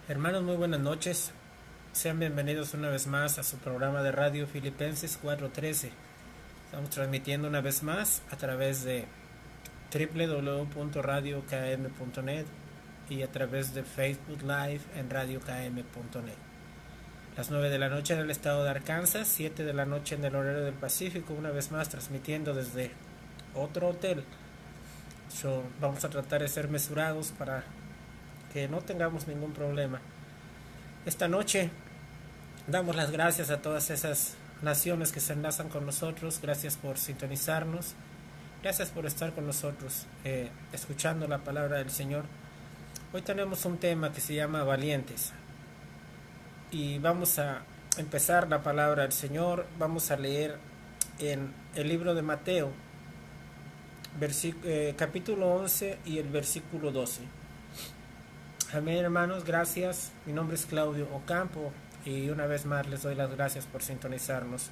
Hermanos, muy buenas noches. Sean bienvenidos una vez más a su programa de radio Filipenses 4:13. Estamos transmitiendo una vez más a través de www.radiokm.net y a través de Facebook Live en radiokm.net. Las 9 de la noche en el estado de Arkansas, 7 de la noche en el horario del Pacífico, una vez más transmitiendo desde otro hotel. Vamos a tratar de ser mesurados para que no tengamos ningún problema. Esta noche damos las gracias a todas esas naciones que se enlazan con nosotros. Gracias por sintonizarnos. Gracias por estar con nosotros, escuchando la palabra del Señor. Hoy tenemos un tema que se llama Valientes. Y vamos a empezar la palabra del Señor. Vamos a leer en el libro de Mateo, capítulo 11 y el versículo 12. Amén, hermanos, gracias. Mi nombre es Claudio Ocampo y una vez más les doy las gracias por sintonizarnos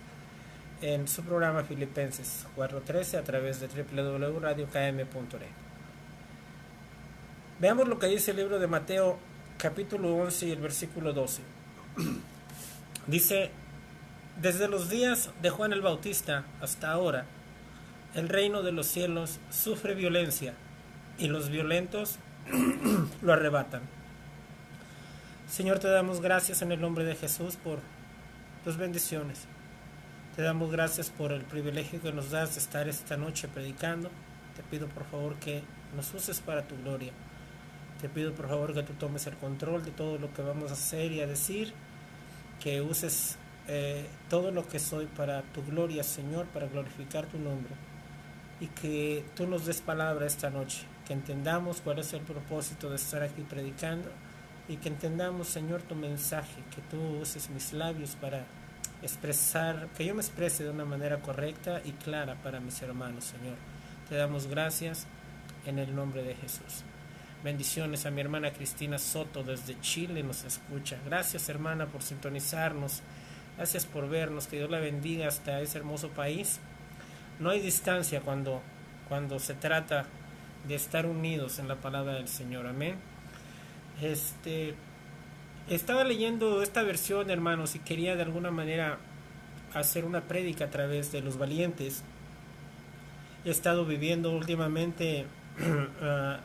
en su programa Filipenses 4:13 a través de www.radiokm.net. Veamos lo que dice el libro de Mateo, capítulo 11 y el versículo 12. Dice: desde los días de Juan el Bautista hasta ahora, el reino de los cielos sufre violencia y los violentos lo arrebatan. Señor, te damos gracias en el nombre de Jesús por tus bendiciones. Te damos gracias por el privilegio que nos das de estar esta noche predicando. Te pido por favor que nos uses para tu gloria. Te pido por favor que tú tomes el control de todo lo que vamos a hacer y a decir. Que uses todo lo que soy para tu gloria, Señor, para glorificar tu nombre. Y que tú nos des palabra esta noche, que entendamos cuál es el propósito de estar aquí predicando y que entendamos, Señor, tu mensaje, que tú uses mis labios para expresar, que yo me exprese de una manera correcta y clara para mis hermanos, Señor. Te damos gracias en el nombre de Jesús. Bendiciones a mi hermana Cristina Soto desde Chile, nos escucha. Gracias, hermana, por sintonizarnos. Gracias por vernos, que Dios la bendiga hasta ese hermoso país. No hay distancia cuando se trata de estar unidos en la palabra del Señor. Amén. Estaba leyendo esta versión, hermanos, y quería de alguna manera hacer una prédica a través de los valientes. He estado viviendo últimamente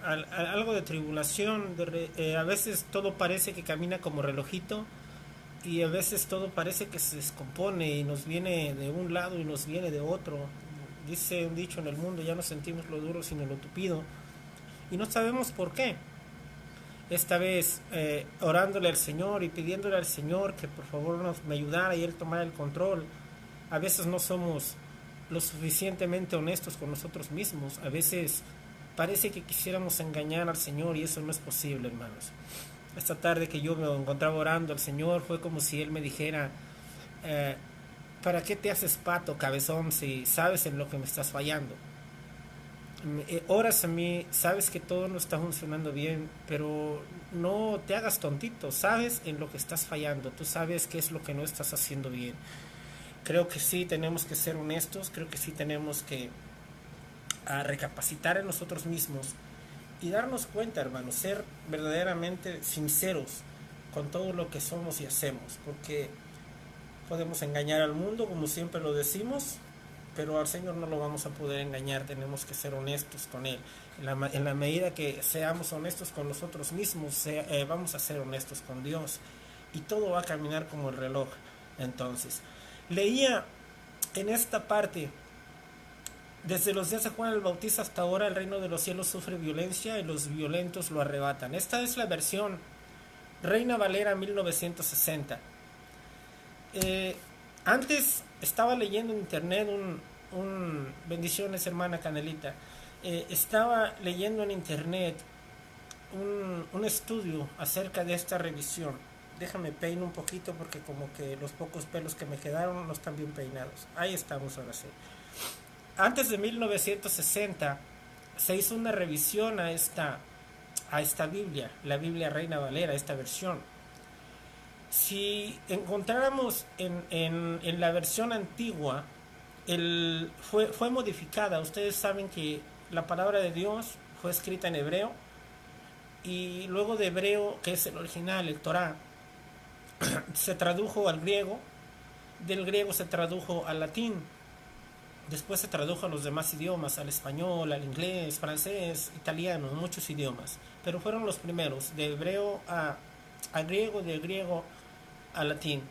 algo de tribulación. A veces todo parece que camina como relojito y a veces todo parece que se descompone y nos viene de un lado y nos viene de otro. Dice un dicho en el mundo: ya no sentimos lo duro sino lo tupido, y no sabemos por qué. Esta vez orándole al Señor y pidiéndole al Señor que por favor me ayudara y Él tomara el control. A veces no somos lo suficientemente honestos con nosotros mismos. A veces parece que quisiéramos engañar al Señor y eso no es posible, hermanos. Esta tarde que yo me encontraba orando al Señor fue como si Él me dijera: ¿para qué te haces pato, cabezón, si sabes en lo que me estás fallando? Oras a mí, sabes que todo no está funcionando bien, pero no te hagas tontito, sabes en lo que estás fallando, tú sabes qué es lo que no estás haciendo bien. Creo que sí tenemos que ser honestos, creo que sí tenemos que recapacitar en nosotros mismos y darnos cuenta, hermanos, ser verdaderamente sinceros con todo lo que somos y hacemos, porque podemos engañar al mundo, como siempre lo decimos, pero al Señor no lo vamos a poder engañar. Tenemos que ser honestos con Él. En la medida que seamos honestos con nosotros mismos, vamos a ser honestos con Dios y todo va a caminar como el reloj. Entonces, leía en esta parte: desde los días de Juan el Bautista hasta ahora, el reino de los cielos sufre violencia y los violentos lo arrebatan. Esta es la versión Reina Valera 1960. Antes estaba leyendo en internet bendiciones, hermana Canelita. Estaba leyendo en internet un estudio acerca de esta revisión. Déjame peino un poquito porque como que los pocos pelos que me quedaron no están bien peinados. Ahí estamos, ahora sí. Antes de 1960 se hizo una revisión a esta Biblia, la Biblia Reina Valera, esta versión. Si encontráramos en la versión antigua, fue modificada. Ustedes saben que la palabra de Dios fue escrita en hebreo y luego de hebreo, que es el original, el Torá, se tradujo al griego, del griego se tradujo al latín, después se tradujo a los demás idiomas, al español, al inglés, francés, italiano, muchos idiomas, pero fueron los primeros, de hebreo a griego, de griego a latín.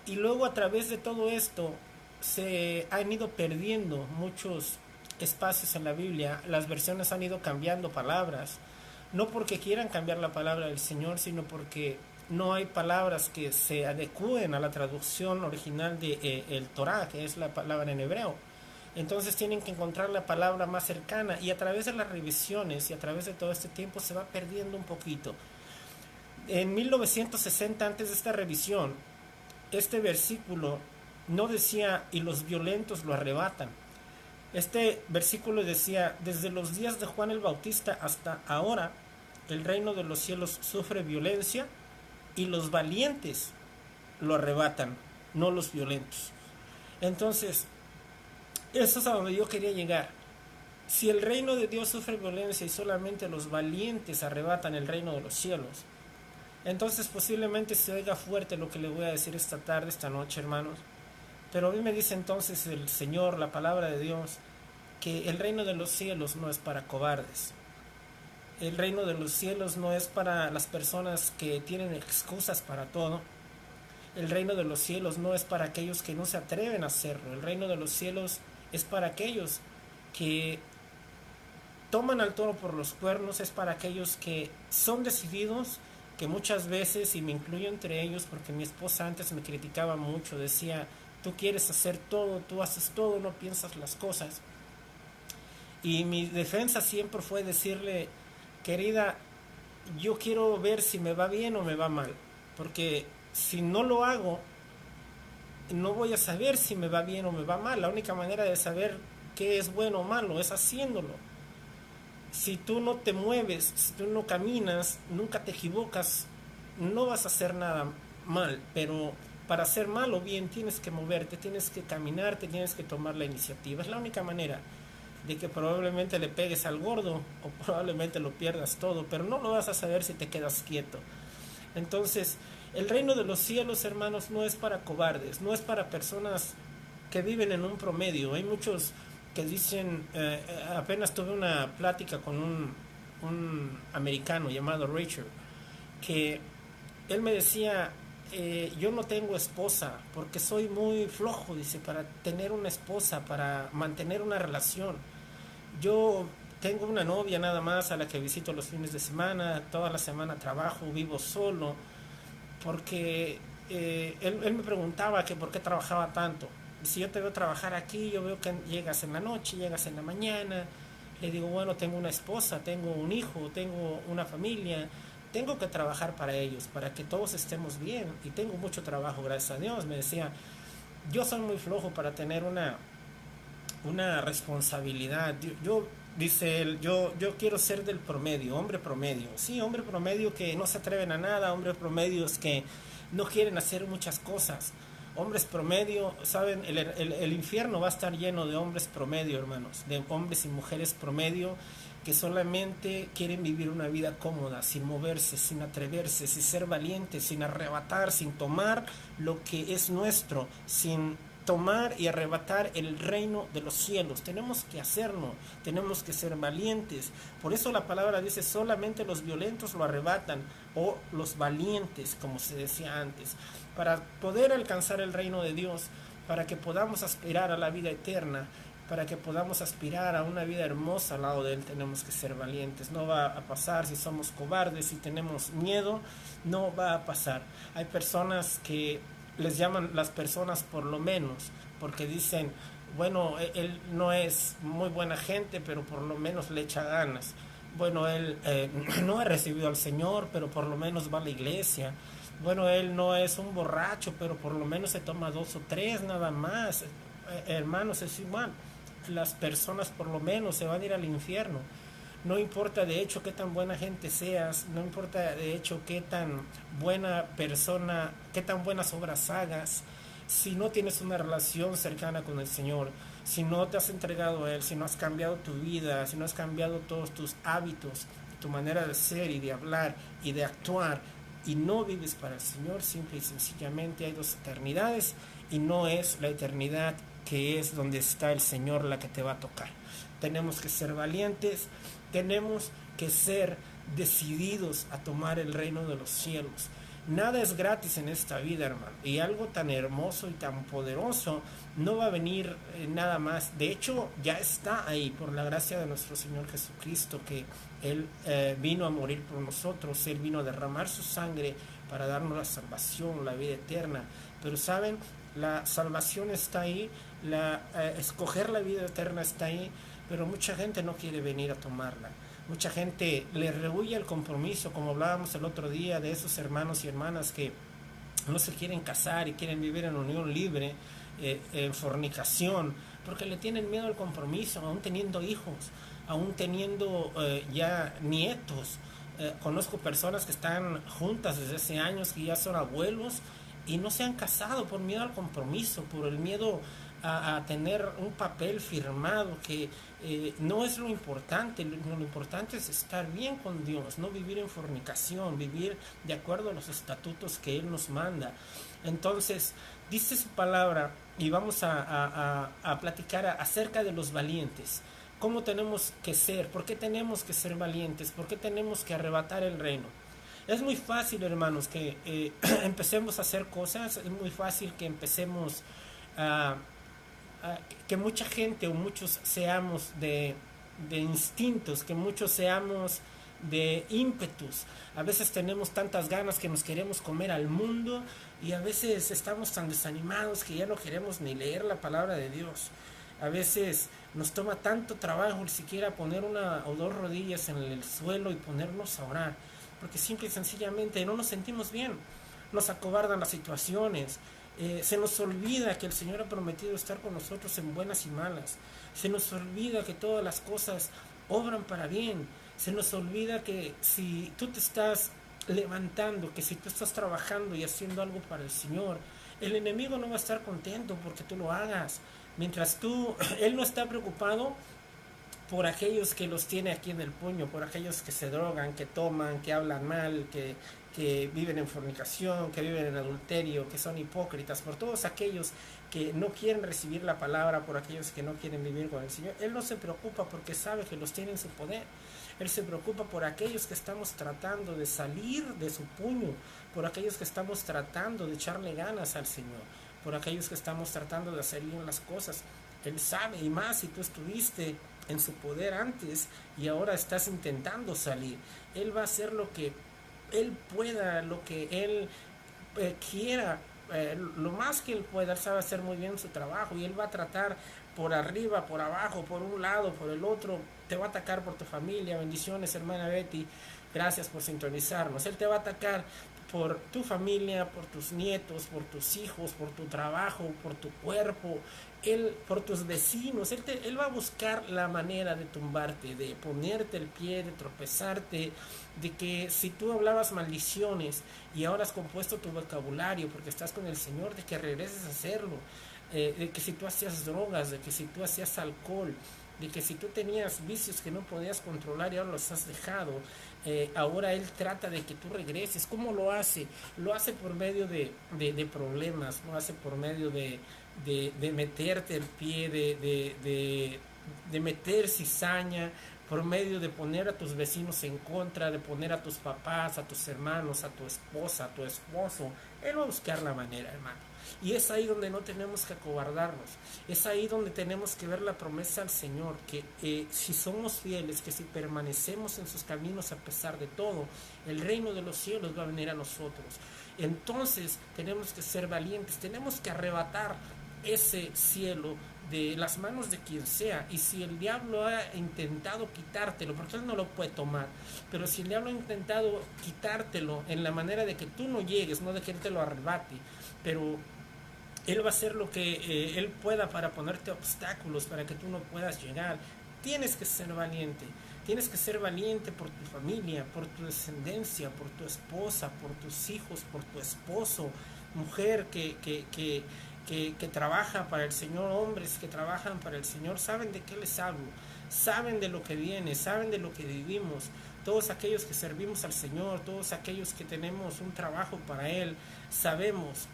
Y luego a través de todo esto se han ido perdiendo muchos espacios en la Biblia, las versiones han ido cambiando palabras, no porque quieran cambiar la palabra del Señor, sino porque no hay palabras que se adecúen a la traducción original de el Torah, que es la palabra en hebreo. Entonces tienen que encontrar la palabra más cercana y a través de las revisiones y a través de todo este tiempo se va perdiendo un poquito. En 1960, antes de esta revisión, este versículo no decía y los violentos lo arrebatan. Este versículo decía, desde los días de Juan el Bautista hasta ahora, el reino de los cielos sufre violencia y los valientes lo arrebatan, no los violentos. Entonces, eso es a donde yo quería llegar. Si el reino de Dios sufre violencia y solamente los valientes arrebatan el reino de los cielos, entonces posiblemente se oiga fuerte lo que le voy a decir esta tarde, esta noche, hermanos. Pero a mí me dice entonces el Señor, la palabra de Dios, que el reino de los cielos no es para cobardes. El reino de los cielos no es para las personas que tienen excusas para todo. El reino de los cielos no es para aquellos que no se atreven a hacerlo. El reino de los cielos es para aquellos que toman al toro por los cuernos, es para aquellos que son decididos, que muchas veces, y me incluyo entre ellos porque mi esposa antes me criticaba mucho, decía, tú quieres hacer todo, tú haces todo, no piensas las cosas. Y mi defensa siempre fue decirle, querida, yo quiero ver si me va bien o me va mal, porque si no lo hago, no voy a saber si me va bien o me va mal. La única manera de saber qué es bueno o malo es haciéndolo. Si tú no te mueves, si tú no caminas, nunca te equivocas, no vas a hacer nada mal, pero para hacer mal o bien tienes que moverte, tienes que caminar, te tienes que tomar la iniciativa. Es la única manera de que probablemente le pegues al gordo o probablemente lo pierdas todo, pero no lo vas a saber si te quedas quieto. Entonces, el reino de los cielos, hermanos, no es para cobardes, no es para personas que viven en un promedio. Hay muchos que dicen, apenas tuve una plática con un americano llamado Richard, que él me decía, yo no tengo esposa porque soy muy flojo, dice, para tener una esposa, para mantener una relación. Yo tengo una novia nada más a la que visito los fines de semana, toda la semana trabajo, vivo solo, porque él me preguntaba que por qué trabajaba tanto. Y si yo te veo trabajar aquí, yo veo que llegas en la noche, llegas en la mañana. Le digo, bueno, tengo una esposa, tengo un hijo, tengo una familia, tengo que trabajar para ellos, para que todos estemos bien. Y tengo mucho trabajo, gracias a Dios. Me decía, yo soy muy flojo para tener una responsabilidad. Dice él, yo quiero ser del promedio, hombre promedio. Sí, hombre promedio que no se atreven a nada, hombres promedios que no quieren hacer muchas cosas. Hombres promedio, ¿saben? El infierno va a estar lleno de hombres promedio, hermanos, de hombres y mujeres promedio que solamente quieren vivir una vida cómoda, sin moverse, sin atreverse, sin ser valientes, sin arrebatar, sin tomar lo que es nuestro, sin tomar y arrebatar el reino de los cielos. Tenemos que hacerlo, tenemos que ser valientes. Por eso la palabra dice, solamente los violentos lo arrebatan, o los valientes, como se decía antes. Para poder alcanzar el reino de Dios, para que podamos aspirar a la vida eterna, para que podamos aspirar a una vida hermosa al lado de Él, tenemos que ser valientes. No va a pasar si somos cobardes, si tenemos miedo, no va a pasar. Hay personas que les llaman las personas por lo menos, porque dicen, bueno, él no es muy buena gente, pero por lo menos le echa ganas. Bueno, él no ha recibido al Señor, pero por lo menos va a la iglesia. Bueno, él no es un borracho, pero por lo menos se toma 2 o 3 nada más. Hermanos, es igual. Las personas por lo menos se van a ir al infierno. No importa de hecho qué tan buena gente seas, no importa de hecho qué tan buena persona, qué tan buenas obras hagas, si no tienes una relación cercana con el Señor, si no te has entregado a Él, si no has cambiado tu vida, si no has cambiado todos tus hábitos, tu manera de ser y de hablar y de actuar, y no vives para el Señor, simple y sencillamente hay dos eternidades, y no es la eternidad que es donde está el Señor la que te va a tocar. Tenemos que ser valientes, tenemos que ser decididos a tomar el reino de los cielos. Nada es gratis en esta vida, hermano, y algo tan hermoso y tan poderoso no va a venir nada más. De hecho, ya está ahí por la gracia de nuestro Señor Jesucristo, que Él vino a morir por nosotros, Él vino a derramar su sangre para darnos la salvación, la vida eterna. Pero saben, la salvación está ahí, escoger la vida eterna está ahí, pero mucha gente no quiere venir a tomarla. Mucha gente le rehúye el compromiso, como hablábamos el otro día de esos hermanos y hermanas que no se quieren casar y quieren vivir en unión libre, en fornicación, porque le tienen miedo al compromiso, aún teniendo hijos, aún teniendo ya nietos. Conozco personas que están juntas desde hace años, que ya son abuelos y no se han casado por miedo al compromiso, por el miedo a tener un papel firmado, que no es lo importante. Lo importante es estar bien con Dios, no vivir en fornicación, vivir de acuerdo a los estatutos que Él nos manda. Entonces, dice su palabra, y vamos a platicar acerca de los valientes. ¿Cómo tenemos que ser? ¿Por qué tenemos que ser valientes? ¿Por qué tenemos que arrebatar el reino? Es muy fácil, hermanos, que empecemos a hacer cosas, es muy fácil que empecemos a que mucha gente o muchos seamos de instintos, que muchos seamos de ímpetus. A veces tenemos tantas ganas que nos queremos comer al mundo, y a veces estamos tan desanimados que ya no queremos ni leer la palabra de Dios. A veces nos toma tanto trabajo ni siquiera poner una o dos rodillas en el suelo y ponernos a orar, porque simple y sencillamente no nos sentimos bien. Nos acobardan las situaciones. Se nos olvida que el Señor ha prometido estar con nosotros en buenas y malas. Se nos olvida que todas las cosas obran para bien. Se nos olvida que si tú te estás levantando, que si tú estás trabajando y haciendo algo para el Señor, el enemigo no va a estar contento porque tú lo hagas. Mientras él no está preocupado por aquellos que los tiene aquí en el puño, por aquellos que se drogan, que toman, que hablan mal, que viven en fornicación, que viven en adulterio, que son hipócritas, por todos aquellos que no quieren recibir la palabra, por aquellos que no quieren vivir con el Señor. Él no se preocupa porque sabe que los tiene en su poder. Él se preocupa por aquellos que estamos tratando de salir de su puño, por aquellos que estamos tratando de echarle ganas al Señor, por aquellos que estamos tratando de hacer bien las cosas. Él sabe, y más si tú estuviste en su poder antes y ahora estás intentando salir. Él va a hacer lo que Él pueda, lo que Él quiera, lo más que Él pueda. Él sabe hacer muy bien su trabajo, y Él va a tratar por arriba, por abajo, por un lado, por el otro. Te va a atacar por tu familia. Bendiciones, hermana Betty, gracias por sintonizarnos. Él te va a atacar por tu familia, por tus nietos, por tus hijos, por tu trabajo, por tu cuerpo, por tus vecinos. Él va a buscar la manera de tumbarte, de ponerte el pie, de tropezarte, de que si tú hablabas maldiciones y ahora has compuesto tu vocabulario porque estás con el Señor, de que regreses a hacerlo, de que si tú hacías drogas, de que si tú hacías alcohol, de que si tú tenías vicios que no podías controlar y ahora los has dejado, ahora Él trata de que tú regreses. ¿Cómo lo hace? Lo hace por medio de problemas, lo hace por medio de meterte el pie, de meter cizaña, por medio de poner a tus vecinos en contra, de poner a tus papás, a tus hermanos, a tu esposa, a tu esposo. Él va a buscar la manera, hermano. Y es ahí donde no tenemos que acobardarnos. Es ahí donde tenemos que ver la promesa al Señor, que si somos fieles, que si permanecemos en sus caminos a pesar de todo, el reino de los cielos va a venir a nosotros. Entonces tenemos que ser valientes, tenemos que arrebatar ese cielo de las manos de quien sea. Y si el diablo ha intentado quitártelo, porque él no lo puede tomar, pero si el diablo ha intentado quitártelo en la manera de que tú no llegues, no de que él te lo arrebate, pero él va a hacer lo que él pueda para ponerte obstáculos para que tú no puedas llegar. Tienes que ser valiente. Tienes que ser valiente por tu familia, por tu descendencia, por tu esposa, por tus hijos, por tu esposo. Mujer que trabaja para el Señor, hombres que trabajan para el Señor, saben de qué les hablo, saben de lo que viene, saben de lo que vivimos. todos aquellos que servimos al Señor, todos aquellos que tenemos un trabajo para Él, sabemos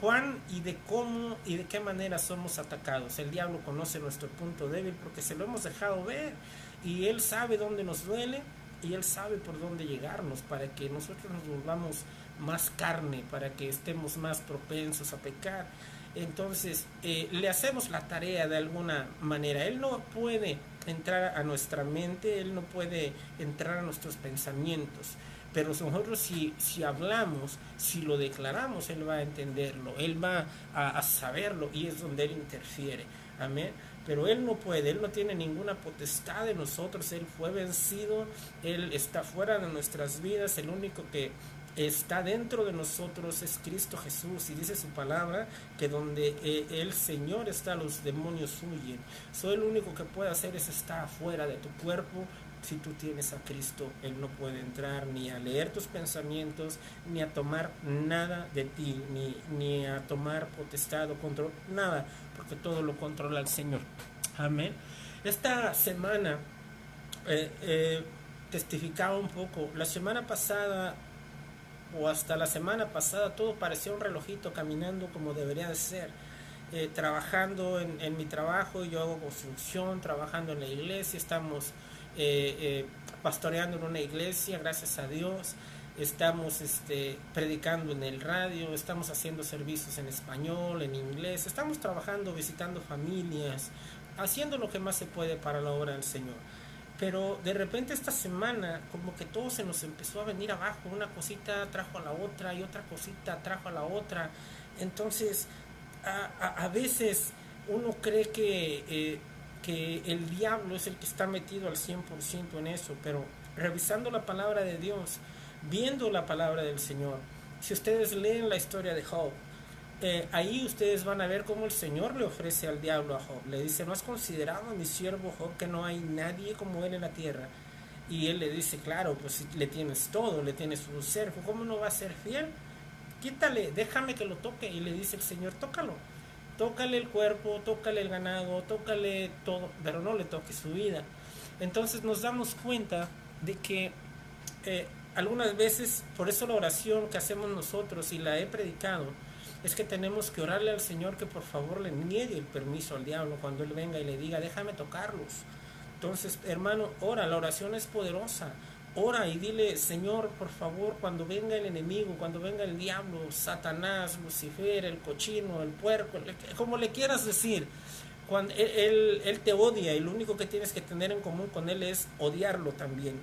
cuán y de cómo y de qué manera somos atacados. El diablo conoce nuestro punto débil porque se lo hemos dejado ver, y Él sabe dónde nos duele, y Él sabe por dónde llegarnos para que nosotros nos volvamos más carne, para que estemos más propensos a pecar. Entonces le hacemos la tarea de alguna manera. Él no puede entrar a nuestra mente, Él no puede entrar a nuestros pensamientos, pero nosotros si hablamos, si lo declaramos, Él va a entenderlo, Él va a saberlo, y es donde Él interfiere. Amén. Pero Él no puede, Él no tiene ninguna potestad de nosotros, Él fue vencido, Él está fuera de nuestras vidas. El único que está dentro de nosotros es Cristo Jesús, y dice su palabra que donde el Señor está, los demonios huyen. El único que puede hacer es estar afuera de tu cuerpo. Si tú tienes a Cristo, Él no puede entrar ni a leer tus pensamientos, ni a tomar nada de ti, ni a tomar potestad o control, nada, porque todo lo controla el Señor. Amén. Esta semana testificaba un poco. La semana pasada, o hasta la semana pasada, todo parecía un relojito caminando como debería de ser. Trabajando en mi trabajo, yo hago construcción, trabajando en la iglesia, estamos pastoreando en una iglesia, gracias a Dios. Estamos predicando en el radio, estamos haciendo servicios en español, en inglés, estamos trabajando, visitando familias, haciendo lo que más se puede para la obra del Señor. Pero de repente esta semana como que todo se nos empezó a venir abajo, una cosita trajo a la otra y otra cosita trajo a la otra. Entonces a veces uno cree que el diablo es el que está metido al 100% en eso, pero revisando la palabra de Dios, viendo la palabra del Señor, si ustedes leen la historia de Job, ahí ustedes van a ver cómo el Señor le ofrece al diablo a Job. Le dice: ¿no has considerado a mi siervo Job, que no hay nadie como él en la tierra? Y él le dice: claro, pues si le tienes todo, le tienes un servo, ¿cómo no va a ser fiel? Quítale, déjame que lo toque. Y le dice el Señor: tócale el cuerpo, tócale el ganado, tócale todo, pero no le toques su vida. Entonces nos damos cuenta de que algunas veces, por eso la oración que hacemos nosotros, y la he predicado, es que tenemos que orarle al Señor que por favor le niegue el permiso al diablo cuando Él venga y le diga: déjame tocarlos. Entonces, hermano, ora, la oración es poderosa. Ora y dile: Señor, por favor, cuando venga el enemigo, cuando venga el diablo, Satanás, Lucifer, el cochino, el puerco, como le quieras decir, cuando él te odia, y lo único que tienes que tener en común con él es odiarlo también.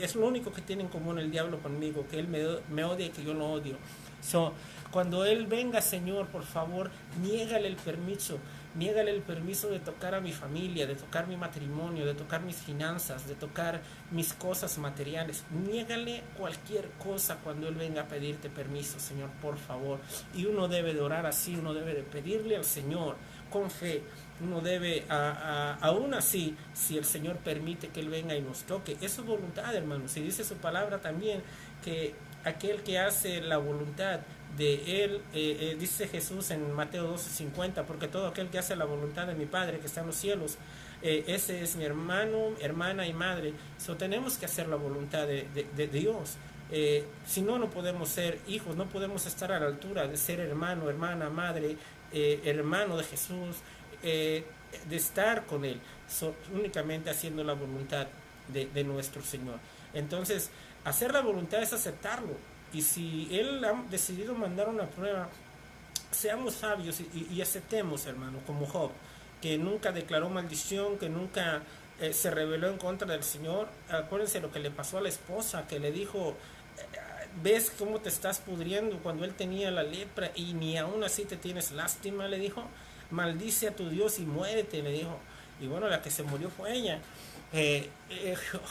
Es lo único que tiene en común el diablo conmigo, que él me odia y que yo lo odio. Cuando él venga, Señor, por favor, niégale el permiso de tocar a mi familia, de tocar mi matrimonio, de tocar mis finanzas, de tocar mis cosas materiales. Niégale cualquier cosa cuando Él venga a pedirte permiso, Señor, por favor. Y uno debe de orar así, uno debe de pedirle al Señor con fe. Uno debe, aún así, si el Señor permite que Él venga y nos toque, es su voluntad, hermano. Si dice su palabra también que aquel que hace la voluntad de Él, dice Jesús en Mateo 12:50, porque todo aquel que hace la voluntad de mi Padre que está en los cielos, ese es mi hermano, hermana y madre. Tenemos que hacer la voluntad de Dios. Si no, no podemos ser hijos, no podemos estar a la altura de ser hermano, hermana, madre, hermano de Jesús, de estar con Él, únicamente haciendo la voluntad de nuestro Señor. Entonces, hacer la voluntad es aceptarlo. Y si Él ha decidido mandar una prueba, seamos sabios y aceptemos, hermano, como Job, que nunca declaró maldición, que nunca se rebeló en contra del Señor. Acuérdense lo que le pasó a la esposa, que le dijo: ¿ves cómo te estás pudriendo? Cuando él tenía la lepra y ni aún así te tienes lástima, le dijo. Maldice a tu Dios y muérete, le dijo. Y bueno, la que se murió fue ella.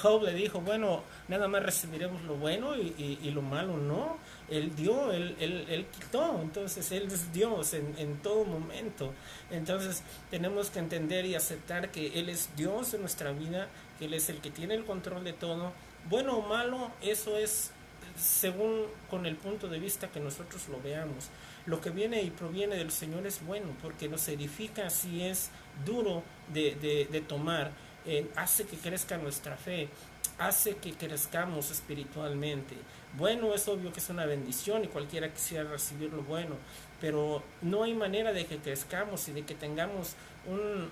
Job le dijo: bueno, nada más recibiremos lo bueno y lo malo no. Él dio, él quitó. Entonces Él es Dios en todo momento. Entonces tenemos que entender y aceptar que Él es Dios en nuestra vida, que Él es el que tiene el control de todo. Bueno o malo, eso es según con el punto de vista que nosotros lo veamos. Lo que viene y proviene del Señor es bueno, porque nos edifica. Si es duro de tomar, hace que crezca nuestra fe, hace que crezcamos espiritualmente. Bueno, es obvio que es una bendición y cualquiera quisiera recibir lo bueno, pero no hay manera de que crezcamos y de que tengamos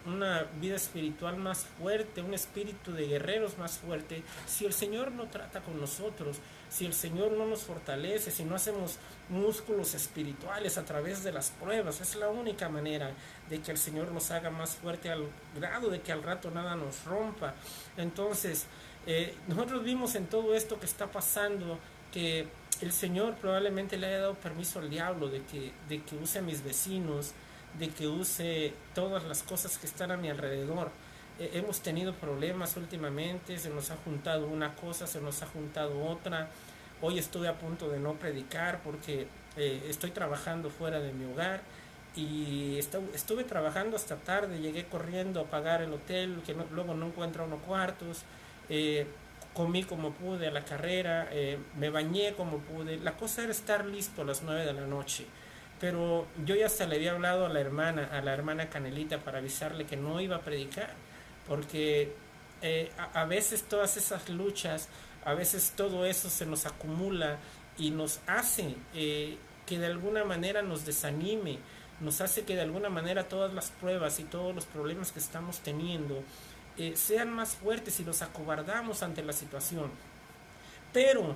una vida espiritual más fuerte, un espíritu de guerreros más fuerte, si el Señor no trata con nosotros, si el Señor no nos fortalece, si no hacemos músculos espirituales a través de las pruebas. Es la única manera de que el Señor nos haga más fuerte, al grado de que al rato nada nos rompa. Entonces, nosotros vimos en todo esto que está pasando que el Señor probablemente le haya dado permiso al diablo de que use a mis vecinos, de que use todas las cosas que están a mi alrededor. Hemos tenido problemas últimamente, se nos ha juntado una cosa, se nos ha juntado otra. Hoy estuve a punto de no predicar porque estoy trabajando fuera de mi hogar y estuve trabajando hasta tarde, llegué corriendo a pagar el hotel, que luego no encuentro unos cuartos. eh, Comí como pude a la carrera, me bañé como pude. La cosa era estar listo a las 9 de la noche. Pero yo ya hasta le había hablado a la hermana Canelita, para avisarle que no iba a predicar. Porque a veces todas esas luchas, a veces todo eso se nos acumula y nos hace que de alguna manera nos desanime, nos hace que de alguna manera todas las pruebas y todos los problemas que estamos teniendo sean más fuertes y los acobardamos ante la situación. Pero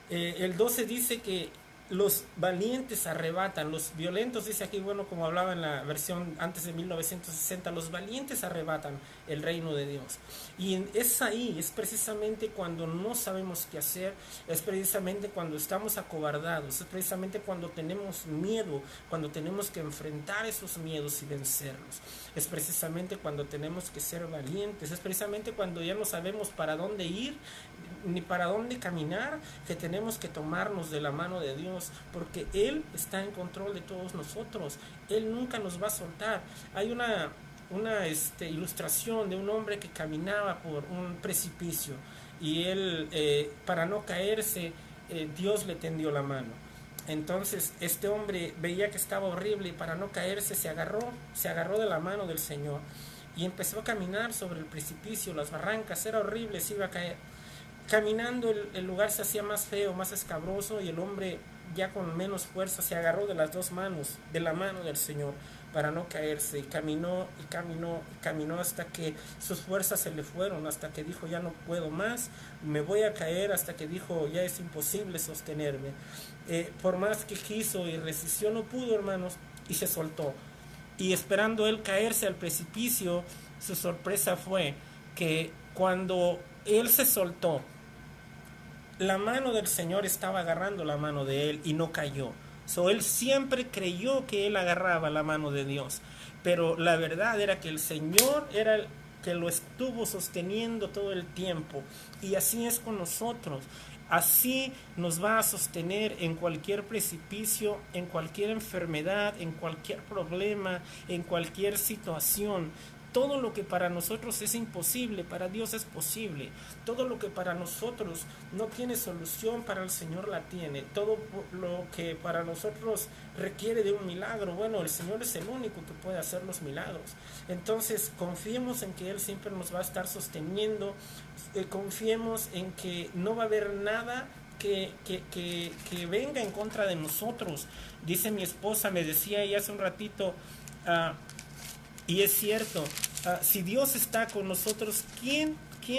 el 12 dice que los valientes arrebatan, los violentos, dice aquí, bueno, como hablaba en la versión antes de 1960, los valientes arrebatan el reino de Dios. Y es ahí, es precisamente cuando no sabemos qué hacer, es precisamente cuando estamos acobardados, es precisamente cuando tenemos miedo, cuando tenemos que enfrentar esos miedos y vencerlos. Es precisamente cuando tenemos que ser valientes, es precisamente cuando ya no sabemos para dónde ir ni para dónde caminar, que tenemos que tomarnos de la mano de Dios, porque Él está en control de todos nosotros. Él nunca nos va a soltar. Hay una ilustración de un hombre que caminaba por un precipicio y él, para no caerse, Dios le tendió la mano. Entonces este hombre veía que estaba horrible y para no caerse se agarró de la mano del Señor y empezó a caminar sobre el precipicio, las barrancas, era horrible, se iba a caer. Caminando el lugar se hacía más feo, más escabroso, y el hombre, ya con menos fuerza, se agarró de las dos manos, de la mano del Señor, para no caerse, y caminó y caminó y caminó hasta que sus fuerzas se le fueron, hasta que dijo ya no puedo más, me voy a caer, hasta que dijo ya es imposible sostenerme. Por más que quiso y resistió, no pudo, hermanos, y se soltó. Y esperando él caerse al precipicio, su sorpresa fue que cuando él se soltó, la mano del Señor estaba agarrando la mano de él y no cayó. Él siempre creyó que él agarraba la mano de Dios, pero la verdad era que el Señor era el que lo estuvo sosteniendo todo el tiempo. Y así es con nosotros. Así nos va a sostener en cualquier precipicio, en cualquier enfermedad, en cualquier problema, en cualquier situación. Todo lo que para nosotros es imposible, para Dios es posible. Todo lo que para nosotros no tiene solución, para el Señor la tiene. Todo lo que para nosotros requiere de un milagro, bueno, el Señor es el único que puede hacer los milagros. Entonces, confiemos en que Él siempre nos va a estar sosteniendo. Confiemos en que no va a haber nada que venga en contra de nosotros. Dice mi esposa, me decía ella hace un ratito, y es cierto, si Dios está con nosotros, ¿quién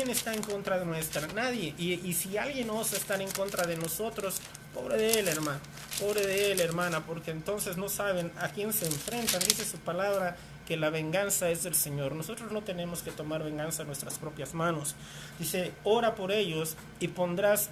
está en contra de nuestra? Nadie. Y si alguien osa estar en contra de nosotros, pobre de él, hermano, pobre de él, hermana, porque entonces no saben a quién se enfrentan. Dice su palabra que la venganza es del Señor. Nosotros no tenemos que tomar venganza en nuestras propias manos. Dice, ora por ellos y pondrás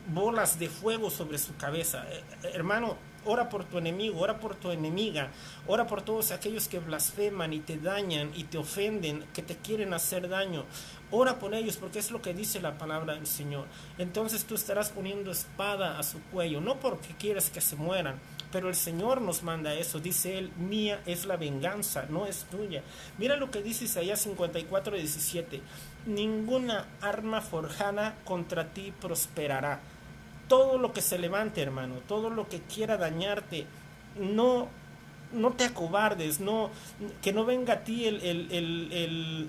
bolas de fuego sobre su cabeza. Hermano, ora por tu enemigo, ora por tu enemiga, ora por todos aquellos que blasfeman y te dañan y te ofenden, que te quieren hacer daño. Ora por ellos, porque es lo que dice la palabra del Señor. Entonces tú estarás poniendo espada a su cuello, no porque quieres que se mueran, pero el Señor nos manda eso. Dice Él, mía es la venganza, no es tuya. Mira lo que dice Isaías 54:17. Ninguna arma forjada contra ti prosperará. Todo lo que se levante, hermano, todo lo que quiera dañarte, no no te acobardes, que no venga a ti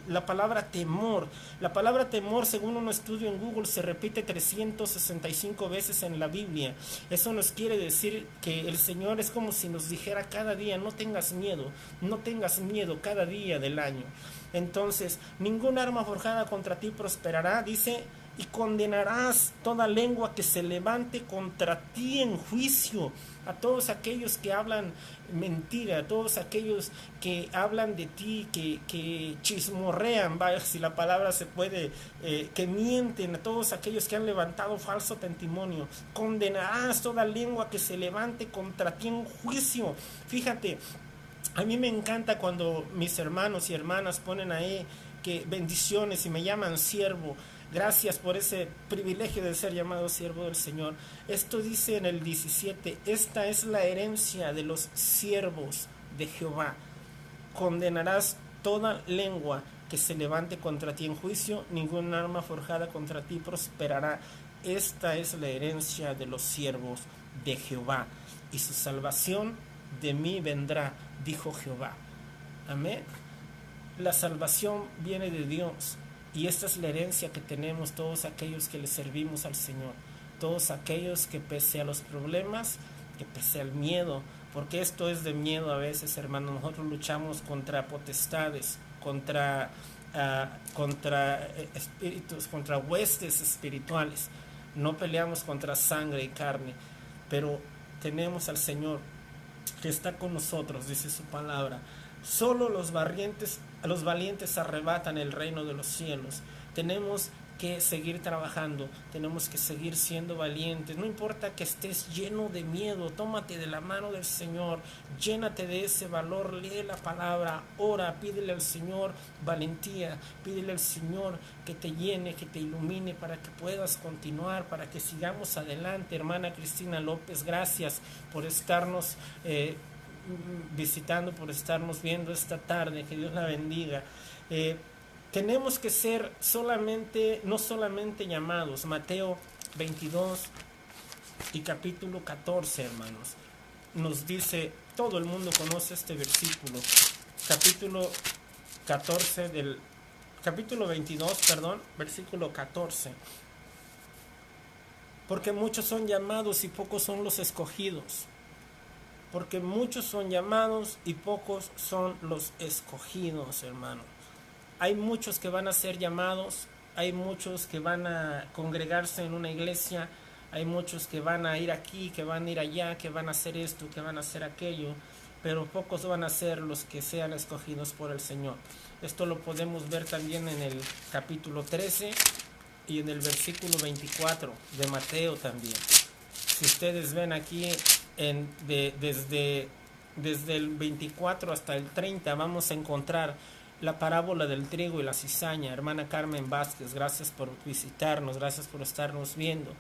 la palabra temor. La palabra temor, según un estudio en Google, se repite 365 veces en la Biblia. Eso nos quiere decir que el Señor es como si nos dijera cada día, no tengas miedo cada día del año. Entonces, ningún arma forjada contra ti prosperará, dice, y condenarás toda lengua que se levante contra ti en juicio. A todos aquellos que hablan mentira, a todos aquellos que hablan de ti, que chismorrean, vaya, si la palabra se puede, que mienten, a todos aquellos que han levantado falso testimonio. Condenarás toda lengua que se levante contra ti en juicio. Fíjate, a mí me encanta cuando mis hermanos y hermanas ponen ahí que bendiciones y me llaman siervo. Gracias por ese privilegio de ser llamado siervo del Señor. Esto dice en el 17, esta es la herencia de los siervos de Jehová. Condenarás toda lengua que se levante contra ti en juicio, ningún arma forjada contra ti prosperará. Esta es la herencia de los siervos de Jehová, y su salvación de mí vendrá, dijo Jehová. Amén. La salvación viene de Dios. Y esta es la herencia que tenemos todos aquellos que le servimos al Señor. Todos aquellos que pese a los problemas, que pese al miedo, porque esto es de miedo a veces, hermanos. Nosotros luchamos contra potestades, contra espíritus, contra huestes espirituales. No peleamos contra sangre y carne, pero tenemos al Señor que está con nosotros, dice su palabra. Solo los valientes arrebatan el reino de los cielos. Tenemos que seguir trabajando, tenemos que seguir siendo valientes. No importa que estés lleno de miedo, tómate de la mano del Señor, llénate de ese valor, lee la palabra, ora, pídele al Señor valentía, pídele al Señor que te llene, que te ilumine para que puedas continuar, para que sigamos adelante. Hermana Cristina López, gracias por estarnos visitando, por estarnos viendo esta tarde. Que Dios la bendiga. Tenemos que ser no solamente llamados. Mateo 22 y capítulo 14, hermanos, nos dice, todo el mundo conoce este versículo, capítulo 22, versículo 14. Porque muchos son llamados y pocos son los escogidos. Porque muchos son llamados y pocos son los escogidos, hermano. Hay muchos que van a ser llamados, hay muchos que van a congregarse en una iglesia, hay muchos que van a ir aquí, que van a ir allá, que van a hacer esto, que van a hacer aquello, pero pocos van a ser los que sean escogidos por el Señor. Esto lo podemos ver también en el capítulo 13 y en el versículo 24 de Mateo también. Si ustedes ven aquí, desde el 24 hasta el 30 vamos a encontrar la parábola del trigo y la cizaña. Hermana Carmen Vázquez, gracias por visitarnos, gracias por estarnos viendo.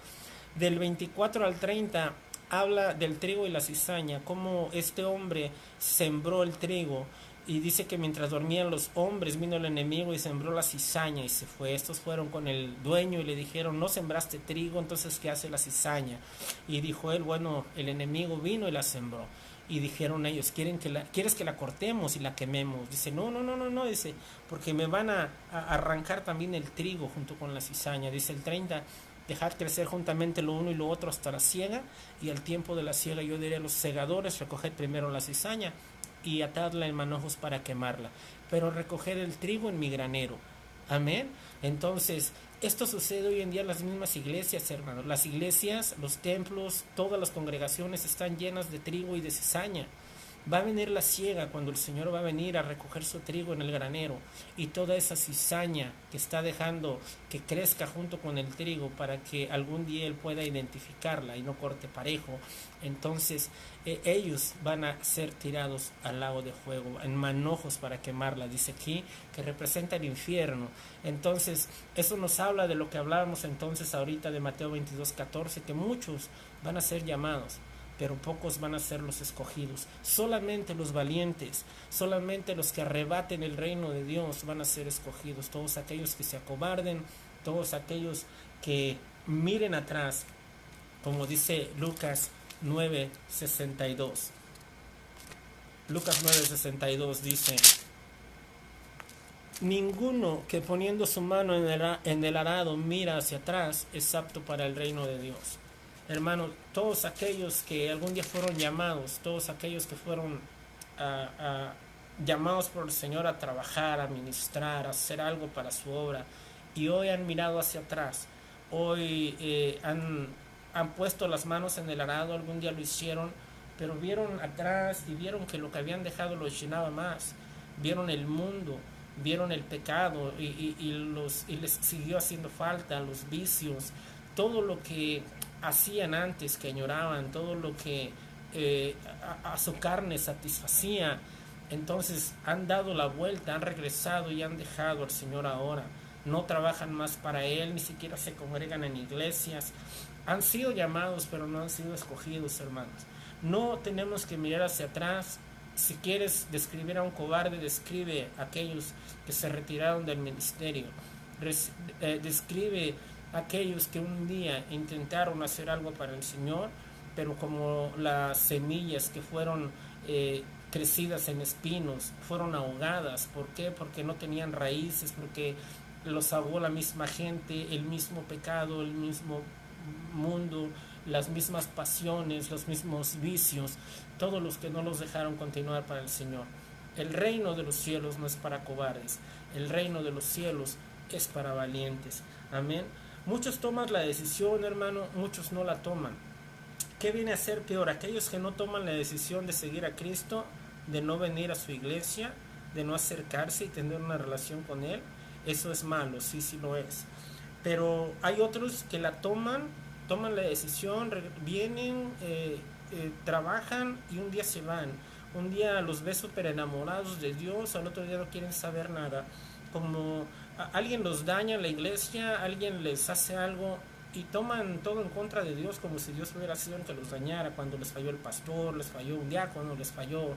Del 24 al 30 habla del trigo y la cizaña, cómo este hombre sembró el trigo, y dice que mientras dormían los hombres vino el enemigo y sembró la cizaña y se fue. Estos fueron con el dueño y le dijeron, no sembraste trigo, entonces ¿qué hace la cizaña? Y dijo él, bueno, el enemigo vino y la sembró. Y dijeron ellos, ¿quieres que la cortemos y la quememos? Dice, no, dice, porque me van a arrancar también el trigo junto con la cizaña. Dice el 30, dejad crecer juntamente lo uno y lo otro hasta la siega, y al tiempo de la siega yo diré a los segadores, recoged primero la cizaña y atadla en manojos para quemarla, pero recoged el trigo en mi granero. Amén. Entonces, esto sucede hoy en día en las mismas iglesias, hermanos. Las iglesias, los templos, todas las congregaciones están llenas de trigo y de cizaña. Va a venir la siega cuando el Señor va a venir a recoger su trigo en el granero, y toda esa cizaña que está dejando que crezca junto con el trigo para que algún día Él pueda identificarla y no corte parejo. Entonces ellos van a ser tirados al lago de fuego, en manojos para quemarla, dice aquí, que representa el infierno. Entonces eso nos habla de lo que hablábamos entonces ahorita de Mateo 22:14, que muchos van a ser llamados, pero pocos van a ser los escogidos. Solamente los valientes, solamente los que arrebaten el reino de Dios van a ser escogidos. Todos aquellos que se acobarden, todos aquellos que miren atrás, como dice Lucas 9:62. Lucas 9:62 dice: ninguno que poniendo su mano en el arado mira hacia atrás es apto para el reino de Dios. Hermanos, todos aquellos que algún día fueron llamados, todos aquellos que fueron llamados por el Señor a trabajar, a ministrar, a hacer algo para su obra, y hoy han mirado hacia atrás, hoy han puesto las manos en el arado, algún día lo hicieron, pero vieron atrás y vieron que lo que habían dejado los llenaba más, vieron el mundo, vieron el pecado y les siguió haciendo falta, los vicios, todo lo que hacían antes, que añoraban, todo lo que a su carne satisfacía. Entonces han dado la vuelta, han regresado y han dejado al Señor ahora. No trabajan más para Él, ni siquiera se congregan en iglesias. Han sido llamados, pero no han sido escogidos, hermanos. No tenemos que mirar hacia atrás. Si quieres describir a un cobarde, describe a aquellos que se retiraron del ministerio. Describe a aquellos que un día intentaron hacer algo para el Señor, pero como las semillas que fueron crecidas en espinos, fueron ahogadas. ¿Por qué? Porque no tenían raíces, porque los ahogó la misma gente, el mismo pecado, el mismo mundo, las mismas pasiones, los mismos vicios, todos los que no los dejaron continuar para el Señor. El reino de los cielos no es para cobardes, el reino de los cielos es para valientes. Amén. Muchos toman la decisión, hermano, muchos no la toman. ¿Qué viene a ser peor? Aquellos que no toman la decisión de seguir a Cristo, de no venir a su iglesia, de no acercarse y tener una relación con Él. Eso es malo, sí lo es. Pero hay otros que la toman la decisión, vienen, trabajan y un día se van. Un día los ves súper enamorados de Dios, al otro día no quieren saber nada. Como alguien los daña en la iglesia, alguien les hace algo y toman todo en contra de Dios, como si Dios hubiera sido el que los dañara, cuando les falló el pastor, les falló un diácono, les falló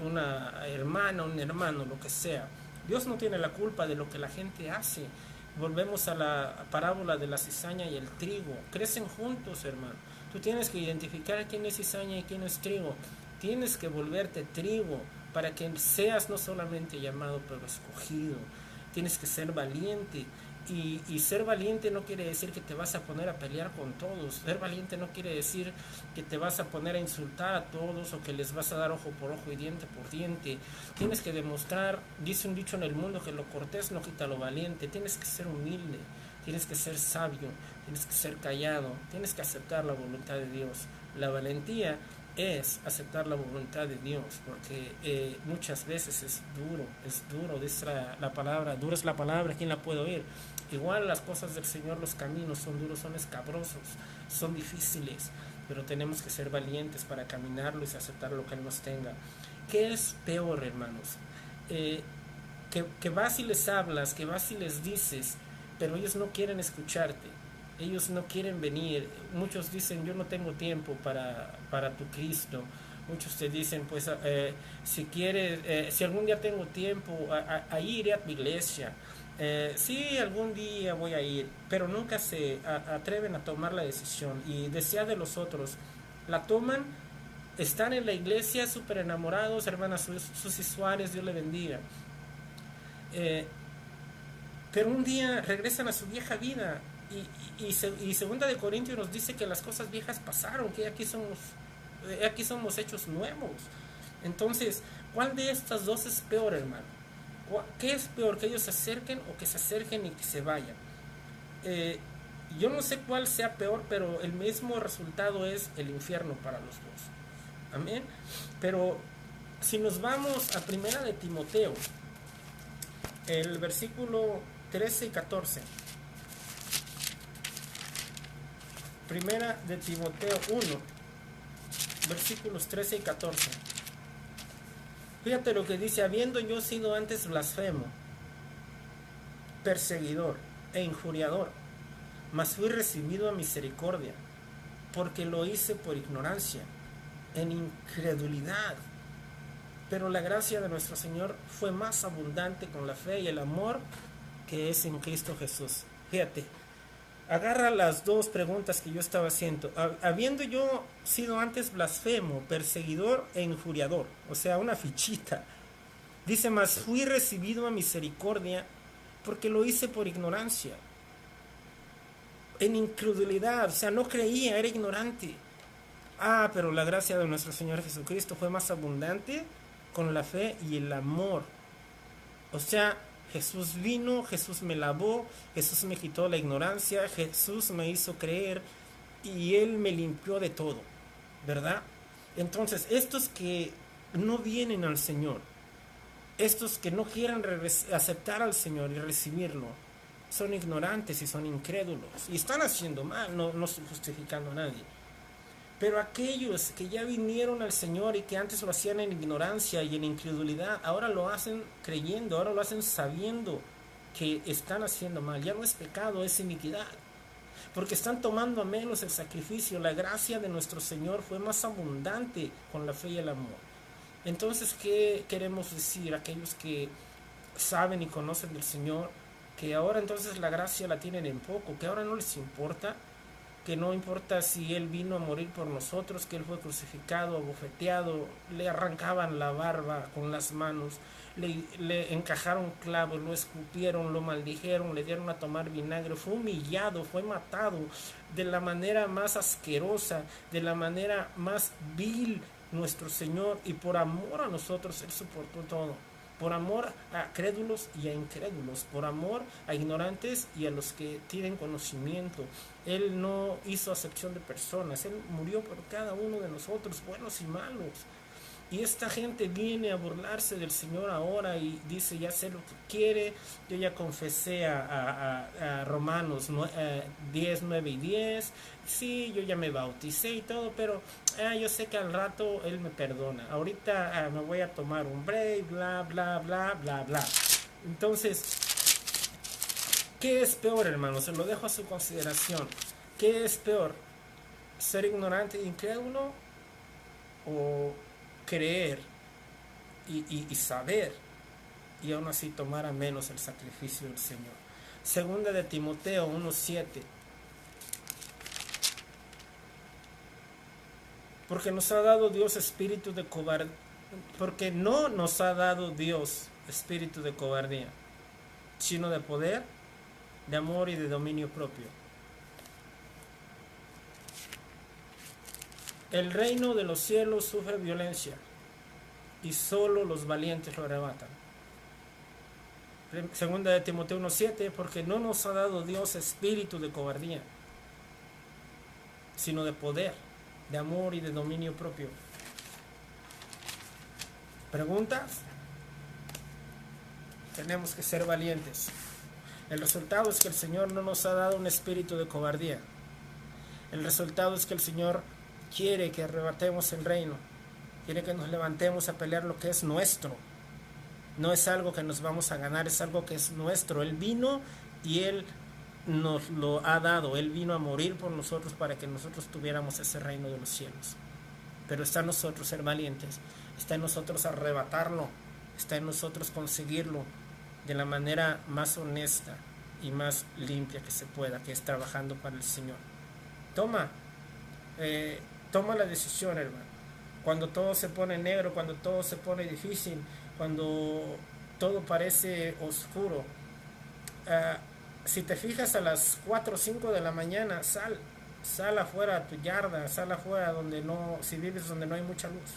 una hermana, un hermano, lo que sea. Dios no tiene la culpa de lo que la gente hace. Volvemos a la parábola de la cizaña y el trigo. Crecen juntos, hermano. Tú tienes que identificar quién es cizaña y quién es trigo. Tienes que volverte trigo para que seas no solamente llamado, pero escogido. Tienes que ser valiente. Y ser valiente no quiere decir que te vas a poner a pelear con todos. Ser valiente no quiere decir que te vas a poner a insultar a todos o que les vas a dar ojo por ojo y diente por diente. Tienes que demostrar, dice un dicho en el mundo, que lo cortés no quita lo valiente. Tienes que ser humilde, tienes que ser sabio, tienes que ser callado, tienes que aceptar la voluntad de Dios. La valentía es aceptar la voluntad de Dios, porque muchas veces es duro, dice la palabra, dura es la palabra, ¿quién la puede oír? Igual las cosas del Señor, los caminos son duros, son escabrosos, son difíciles, pero tenemos que ser valientes para caminarlo y aceptar lo que Él nos tenga. ¿Qué es peor, hermanos? Que vas y les hablas, que vas y les dices, pero ellos no quieren escucharte. Ellos no quieren venir. Muchos dicen, yo no tengo tiempo para tu Cristo. Muchos te dicen, pues si quieres, si algún día tengo tiempo, ahí iré a tu iglesia. Sí, algún día voy a ir, pero nunca se atreven a tomar la decisión. Y desea de los otros, la toman, están en la iglesia súper enamorados. Hermana Susy Suárez, Dios le bendiga. Pero un día regresan a su vieja vida. Y segunda de Corintios nos dice que las cosas viejas pasaron, que aquí somos hechos nuevos. Entonces, ¿cuál de estas dos es peor, hermano? ¿Qué es peor, que ellos se acerquen o que se acerquen y que se vayan? Yo no sé cuál sea peor, pero el mismo resultado es el infierno para los dos. Amén. Pero si nos vamos a primera de Timoteo, el versículo 13 y 14. Primera de Timoteo 1, versículos 13 y 14. Fíjate lo que dice: habiendo yo sido antes blasfemo, perseguidor e injuriador, mas fui recibido a misericordia, porque lo hice por ignorancia, en incredulidad. Pero la gracia de nuestro Señor fue más abundante con la fe y el amor que es en Cristo Jesús. Fíjate, agarra las dos preguntas que yo estaba haciendo. Habiendo yo sido antes blasfemo, perseguidor e injuriador, o sea, una fichita. Dice, mas fui recibido a misericordia porque lo hice por ignorancia, en incredulidad, o sea, no creía, era ignorante. Ah, pero la gracia de nuestro Señor Jesucristo fue más abundante con la fe y el amor. O sea, Jesús vino, Jesús me lavó, Jesús me quitó la ignorancia, Jesús me hizo creer y Él me limpió de todo, ¿verdad? Entonces, estos que no vienen al Señor, estos que no quieren aceptar al Señor y recibirlo, son ignorantes y son incrédulos y están haciendo mal, no estoy justificando a nadie. Pero aquellos que ya vinieron al Señor y que antes lo hacían en ignorancia y en incredulidad, ahora lo hacen creyendo, ahora lo hacen sabiendo que están haciendo mal. Ya no es pecado, es iniquidad. Porque están tomando a menos el sacrificio. La gracia de nuestro Señor fue más abundante con la fe y el amor. Entonces, ¿qué queremos decir? Aquellos que saben y conocen del Señor, que ahora entonces la gracia la tienen en poco, que ahora no les importa, que no importa si Él vino a morir por nosotros, que Él fue crucificado, abofeteado, le arrancaban la barba con las manos, le encajaron clavos, lo escupieron, lo maldijeron, le dieron a tomar vinagre, fue humillado, fue matado de la manera más asquerosa, de la manera más vil nuestro Señor, y por amor a nosotros Él soportó todo. Por amor a crédulos y a incrédulos, por amor a ignorantes y a los que tienen conocimiento. Él no hizo acepción de personas, Él murió por cada uno de nosotros, buenos y malos. Y esta gente viene a burlarse del Señor ahora y dice, ya sé lo que quiere, yo ya confesé a Romanos 10, 9 y 10, sí, yo ya me bauticé y todo, pero yo sé que al rato Él me perdona. Ahorita me voy a tomar un break, bla, bla, bla, bla, bla. Entonces, ¿qué es peor, hermano? Se lo dejo a su consideración. ¿Qué es peor? ¿Ser ignorante e incrédulo o creer y saber y aún así tomar a menos el sacrificio del Señor? Segunda de Timoteo 1:7. Porque nos ha dado Dios espíritu de cobardía, porque no nos ha dado Dios espíritu de cobardía, sino de poder, de amor y de dominio propio. El reino de los cielos sufre violencia y solo los valientes lo arrebatan. Segunda de Timoteo 1:7, porque no nos ha dado Dios espíritu de cobardía, sino de poder, de amor y de dominio propio. ¿Preguntas? Tenemos que ser valientes. El resultado es que el Señor no nos ha dado un espíritu de cobardía. El resultado es que el Señor quiere que arrebatemos el reino. Quiere que nos levantemos a pelear lo que es nuestro. No es algo que nos vamos a ganar, es algo que es nuestro. Él vino y Él nos lo ha dado. Él vino a morir por nosotros para que nosotros tuviéramos ese reino de los cielos. Pero está en nosotros ser valientes. Está en nosotros arrebatarlo. Está en nosotros conseguirlo de la manera más honesta y más limpia que se pueda, que es trabajando para el Señor. Toma la decisión, hermano. Cuando todo se pone negro, cuando todo se pone difícil, cuando todo parece oscuro, si te fijas a las 4 o 5 de la mañana, sal afuera a tu yarda, sal afuera si vives donde no hay mucha luz,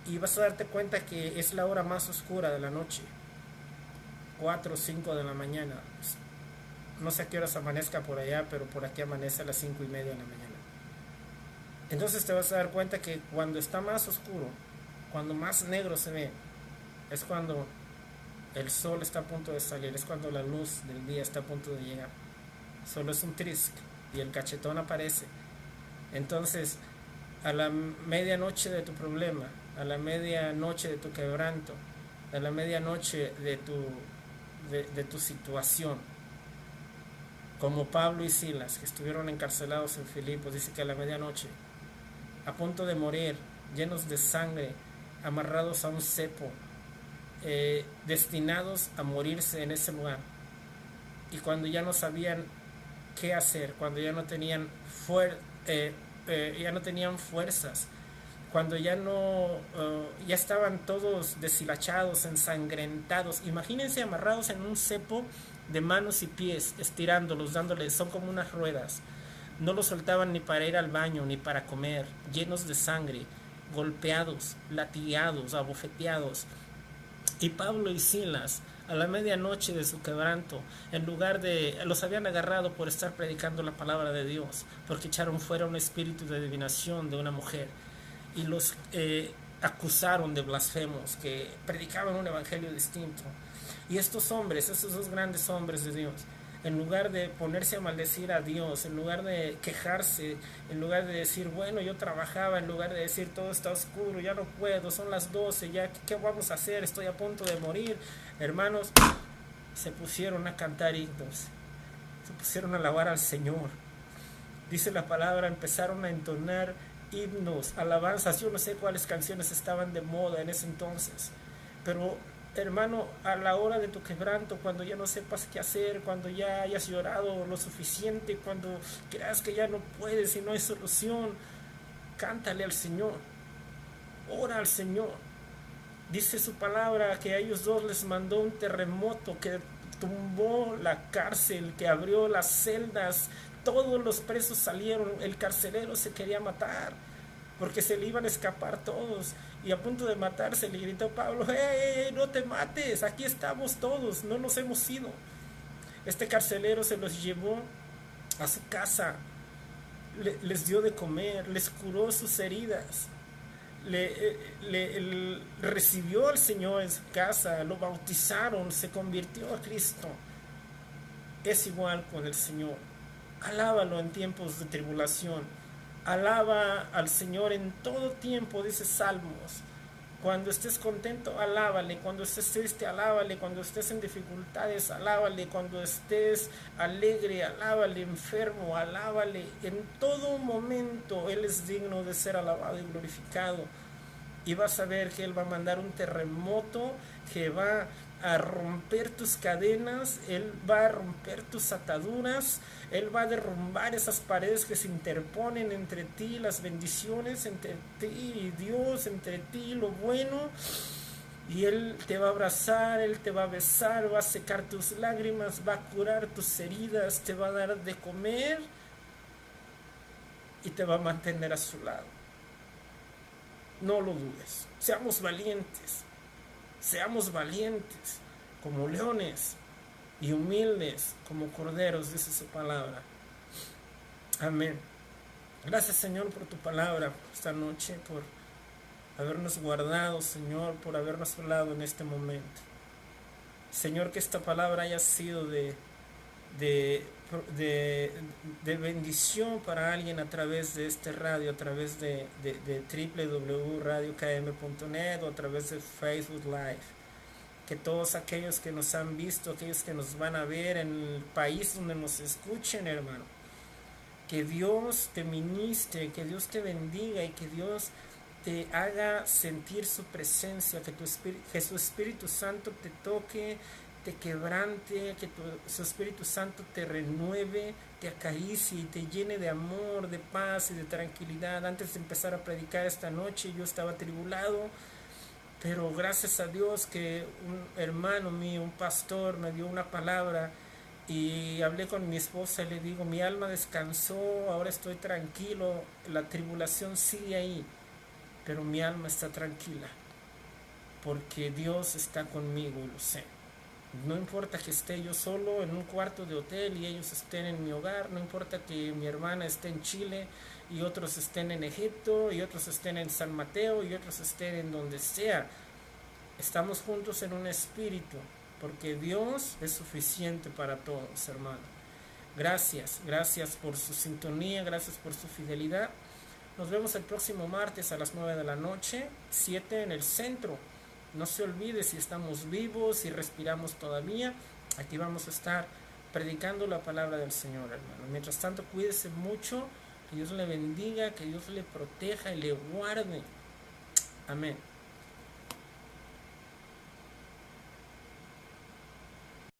y vas a darte cuenta que es la hora más oscura de la noche. 4 o 5 de la mañana. No sé a qué horas amanezca por allá, pero por aquí amanece a las 5:30 de la mañana. Entonces te vas a dar cuenta que cuando está más oscuro, cuando más negro se ve, es cuando el sol está a punto de salir, es cuando la luz del día está a punto de llegar. Solo es un trisc y el cachetón aparece. Entonces, a la medianoche de tu problema, a la medianoche de tu quebranto, a la medianoche de tu situación, como Pablo y Silas, que estuvieron encarcelados en Filipos, dice que a la medianoche, a punto de morir, llenos de sangre, amarrados a un cepo, destinados a morirse en ese lugar, y cuando ya no sabían qué hacer, cuando ya no tenían ya no tenían fuerzas, cuando ya estaban todos deshilachados, ensangrentados. Imagínense amarrados en un cepo de manos y pies, estirándolos, dándoles, son como unas ruedas. No los soltaban ni para ir al baño, ni para comer, llenos de sangre, golpeados, latigados, abofeteados. Y Pablo y Silas, a la medianoche de su quebranto, los habían agarrado por estar predicando la palabra de Dios, porque echaron fuera un espíritu de adivinación de una mujer, y los acusaron de blasfemos, que predicaban un evangelio distinto. Y estos hombres, estos dos grandes hombres de Dios, en lugar de ponerse a maldecir a Dios, en lugar de quejarse, en lugar de decir, bueno, yo trabajaba, en lugar de decir, todo está oscuro, ya no puedo, son las 12, ya, ¿qué vamos a hacer? Estoy a punto de morir. Hermanos, se pusieron a cantar himnos, se pusieron a alabar al Señor. Dice la palabra, empezaron a entonar himnos, alabanzas. Yo no sé cuáles canciones estaban de moda en ese entonces, pero hermano, a la hora de tu quebranto, cuando ya no sepas qué hacer, cuando ya hayas llorado lo suficiente, cuando creas que ya no puedes y no hay solución, cántale al Señor, ora al Señor. Dice su palabra que a ellos dos les mandó un terremoto que tumbó la cárcel, que abrió las celdas, todos los presos salieron, el carcelero se quería matar, porque se le iban a escapar todos, y a punto de matarse le gritó Pablo, ¡hey, no te mates! Aquí estamos todos, no nos hemos ido. Este carcelero se los llevó a su casa, les dio de comer, les curó sus heridas, recibió al Señor en su casa, lo bautizaron, se convirtió a Cristo. Es igual con el Señor. Alábalo en tiempos de tribulación. Alaba al Señor en todo tiempo, dice Salmos. Cuando estés contento, alábale. Cuando estés triste, alábale. Cuando estés en dificultades, alábale. Cuando estés alegre, alábale. Enfermo, alábale. En todo momento Él es digno de ser alabado y glorificado. Y vas a ver que Él va a mandar un terremoto que va a romper tus cadenas, Él va a romper tus ataduras, Él va a derrumbar esas paredes que se interponen entre ti, las bendiciones, entre ti y Dios, entre ti y lo bueno, y Él te va a abrazar, Él te va a besar, va a secar tus lágrimas, va a curar tus heridas, te va a dar de comer y te va a mantener a su lado. No lo dudes, seamos valientes como leones y humildes como corderos, dice su palabra. Amén. Gracias, Señor, por tu palabra esta noche, por habernos guardado, Señor, por habernos hablado en este momento. Señor, que esta palabra haya sido de bendición para alguien a través de este radio, a través de www.radiokm.net o a través de Facebook Live. Que todos aquellos que nos han visto, aquellos que nos van a ver en el país donde nos escuchen, hermano, que Dios te ministre, que Dios te bendiga y que Dios te haga sentir su presencia, que su Espíritu Santo te toque, te quebrante, que su Espíritu Santo te renueve, te acaricie y te llene de amor, de paz y de tranquilidad. Antes de empezar a predicar esta noche yo estaba atribulado, pero gracias a Dios que un hermano mío, un pastor, me dio una palabra y hablé con mi esposa y le digo, mi alma descansó, ahora estoy tranquilo, la tribulación sigue ahí, pero mi alma está tranquila, porque Dios está conmigo y lo sé. No importa que esté yo solo en un cuarto de hotel y ellos estén en mi hogar, no importa que mi hermana esté en Chile y otros estén en Egipto y otros estén en San Mateo y otros estén en donde sea. Estamos juntos en un espíritu, porque Dios es suficiente para todos, hermano. Gracias por su sintonía, gracias por su fidelidad. Nos vemos el próximo martes a las 9 de la noche, 7 en el centro. No se olvide, si estamos vivos, si respiramos todavía, aquí vamos a estar predicando la palabra del Señor, hermano. Mientras tanto, cuídese mucho, que Dios le bendiga, que Dios le proteja y le guarde. Amén.